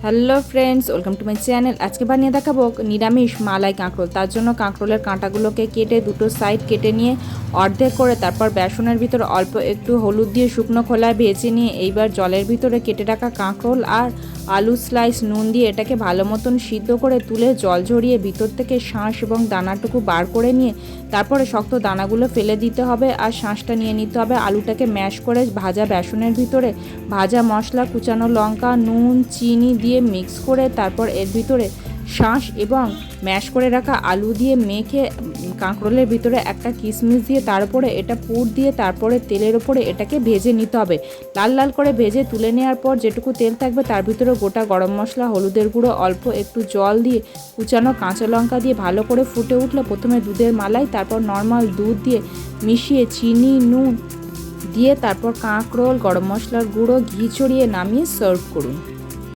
Hello friends, welcome to my channel. আজকে বানিয়ে দেখাবো নিরামিষ মালাই কাঁকরোল। তার জন্য কাঁকরোলের কাঁটাগুলোকে কেটে দুটো সাইড কেটে নিয়ে অর্ধেক করে তারপর বেসনের ভিতরে অল্প একটু হলুদ দিয়ে শুকনো খোলায় ভেজে নিয়ে এইবার জলের ভিতরে কেটে রাখা কাঁকরোল আর আলু স্লাইস নুন দিয়ে এটাকে ভালো মতন সিদ্ধ করে তুলে জল ঝরিয়ে ভিতর থেকে শাঁস এবং দানাটুকু বার করে নিয়ে তারপরে শক্ত দানাগুলো ফেলে দিতে হবে আর শাঁসটা নিয়ে নিতে হবে। আলুটাকে ম্যাশ করে ভাজা বেসনের ভিতরে ভাজা মশলা, কুচানো লঙ্কা, নুন, চিনি দিয়ে মিক্স করে তারপর এর ভিতরে শাঁস এবং ম্যাশ করে রাখা আলু দিয়ে মেখে কাঁকরোলের ভিতরে একটা কিশমিশ দিয়ে তার উপরে এটা পুর দিয়ে তারপরে তেলের ওপরে এটাকে ভেজে নিতে হবে। লাল লাল করে ভেজে তুলে নেওয়ার পর যেটুকু তেল থাকবে তার ভিতরে গোটা গরম মশলা, হলুদের গুঁড়ো, অল্প একটু জল দিয়ে কুচানো কাঁচা লঙ্কা দিয়ে ভালো করে ফুটে উঠলে প্রথমে দুধের মালাই, তারপর নর্মাল দুধ দিয়ে মিশিয়ে চিনি, নুন দিয়ে তারপর কাঁকরোল, গরম মশলার গুঁড়ো, ঘি ছড়িয়ে নামিয়ে সার্ভ করুন।